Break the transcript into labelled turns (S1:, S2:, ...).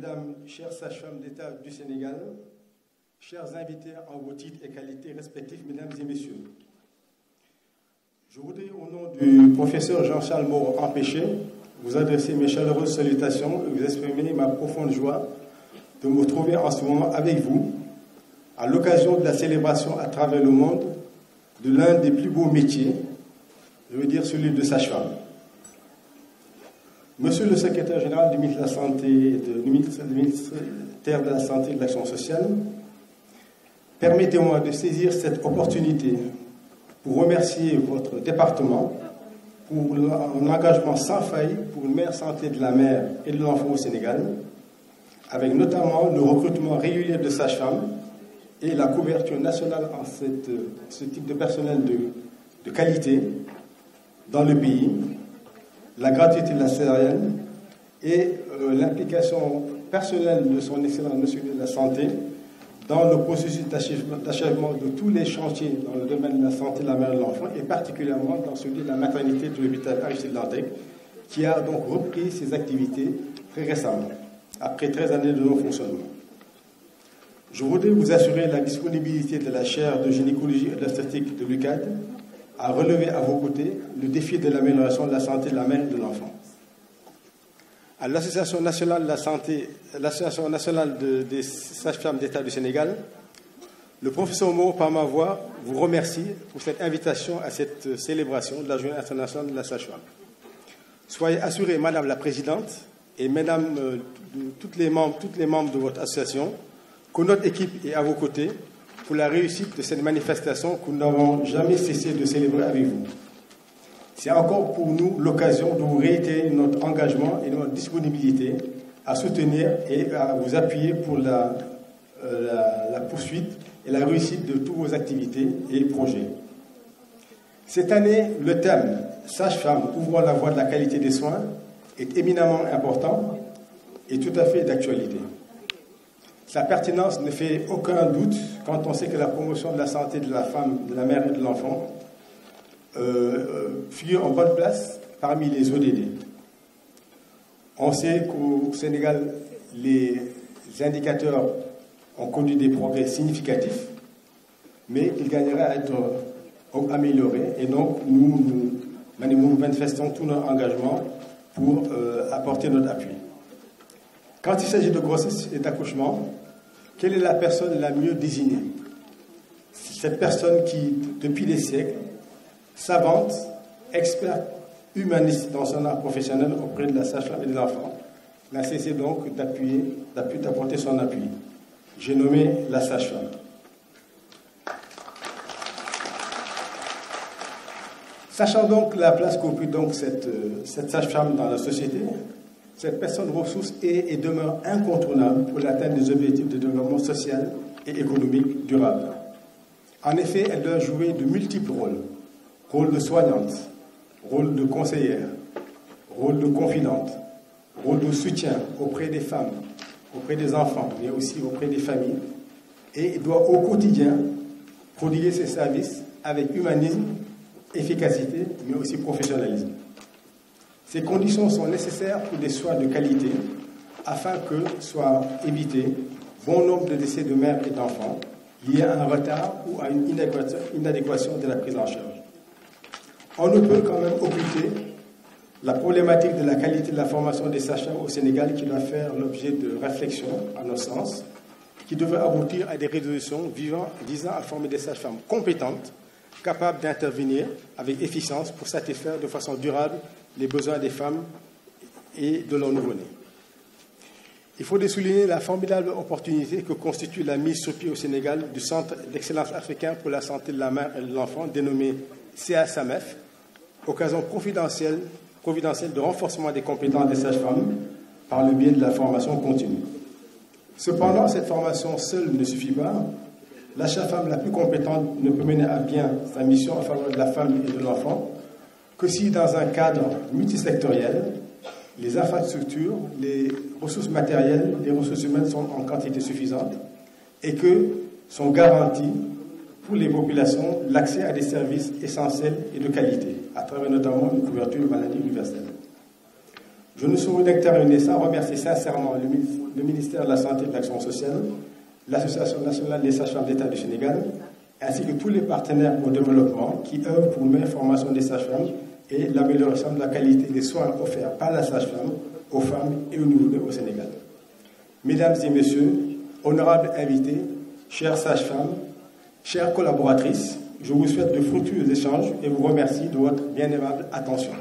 S1: mesdames, chères sages-femmes d'État du Sénégal, chers invités en vos titres et qualités respectifs, mesdames et messieurs, je voudrais, au nom du professeur Jean-Charles Moreau Empêché, vous adresser mes chaleureuses salutations et vous exprimer ma profonde joie de me retrouver en ce moment avec vous à l'occasion de la célébration à travers le monde de l'un des plus beaux métiers, je veux dire celui de sage-femme. Monsieur le secrétaire général du ministère de la Santé, du ministère de la Santé et de l'Action sociale, permettez-moi de saisir cette opportunité pour remercier votre département pour un engagement sans faille pour une meilleure santé de la mère et de l'enfant au Sénégal, avec notamment le recrutement régulier de sages-femmes et la couverture nationale en ce type de personnel de qualité dans le pays, la gratuité de la césarienne et l'implication personnelle de son excellence Monsieur de la Santé dans le processus d'achèvement de tous les chantiers dans le domaine de la santé de la mère et de l'enfant, et particulièrement dans celui de la maternité de l'hôpital Aristide Dantec, qui a donc repris ses activités très récemment, après 13 années de non-fonctionnement. Je voudrais vous assurer la disponibilité de la chaire de gynécologie et d'obstétrique de l'UCAD à relever à vos côtés le défi de l'amélioration de la santé de la mère et de l'enfant. À l'Association nationale de la santé, l'Association nationale des sages-femmes d'État du Sénégal, le professeur Moreau, par ma voix, vous remercie pour cette invitation à cette célébration de la Journée internationale de la sage-femme. Soyez assurés, Madame la Présidente, et Mesdames, toutes les membres de votre association, que notre équipe est à vos côtés pour la réussite de cette manifestation que nous n'avons jamais cessé de célébrer avec vous. C'est encore pour nous l'occasion de vous réitérer notre engagement et notre disponibilité à soutenir et à vous appuyer pour la poursuite et la réussite de toutes vos activités et projets. Cette année, le thème « Sage-femme, ouvrant la voie de la qualité des soins » est éminemment important et tout à fait d'actualité. Sa pertinence ne fait aucun doute quand on sait que la promotion de la santé de la femme, de la mère et de l'enfant figure en bonne place parmi les ODD. On sait qu'au Sénégal, les indicateurs ont connu des progrès significatifs, mais qu'ils gagneraient à être améliorés. Et donc, nous manifestons tout notre engagement pour apporter notre appui. Quand il s'agit de grossesse et d'accouchement, quelle est la personne la mieux désignée? Cette personne qui, depuis des siècles, savante, experte, humaniste dans son art professionnel auprès de la sage-femme et de l'enfant, n'a cessé donc d'apporter son appui. J'ai nommé la sage-femme. Sachant donc la place qu'occupe donc cette sage-femme dans la société, cette personne ressource est et demeure incontournable pour l'atteinte des objectifs de développement social et économique durable. En effet, elle doit jouer de multiples rôles. Rôle de soignante, rôle de conseillère, rôle de confidente, rôle de soutien auprès des femmes, auprès des enfants, mais aussi auprès des familles, et doit au quotidien prodiguer ses services avec humanisme, efficacité, mais aussi professionnalisme. Ces conditions sont nécessaires pour des soins de qualité afin que soient évités bon nombre de décès de mères et d'enfants liés à un retard ou à une inadéquation de la prise en charge. On ne peut quand même occulter la problématique de la qualité de la formation des sages-femmes au Sénégal qui doit faire l'objet de réflexions, à notre sens, qui devrait aboutir à des résolutions visant à former des sages-femmes compétentes, capables d'intervenir avec efficience pour satisfaire de façon durable les besoins des femmes et de leurs nouveau-nés. Il faut souligner la formidable opportunité que constitue la mise sur pied au Sénégal du Centre d'excellence africain pour la santé de la mère et de l'enfant, dénommé CASAMEF, occasion providentielle de renforcement des compétences des sages-femmes par le biais de la formation continue. Cependant, cette formation seule ne suffit pas. La sage-femme la plus compétente ne peut mener à bien sa mission en faveur de la femme et de l'enfant que si, dans un cadre multisectoriel, les infrastructures, les ressources matérielles, les ressources humaines sont en quantité suffisante et que sont garanties pour les populations l'accès à des services essentiels et de qualité, à travers notamment une couverture maladie universelle. Je ne saurais donc terminer sans remercier sincèrement le ministère de la Santé et de l'Action sociale, l'Association nationale des sages-femmes d'État du Sénégal, ainsi que tous les partenaires au développement qui œuvrent pour une meilleure formation des sages-femmes et l'amélioration de la qualité des soins offerts par la sage-femme aux femmes et aux nouveau-nés au Sénégal. Mesdames et messieurs, honorables invités, chères sages-femmes, chères collaboratrices, je vous souhaite de fructueux échanges et vous remercie de votre bien aimable attention.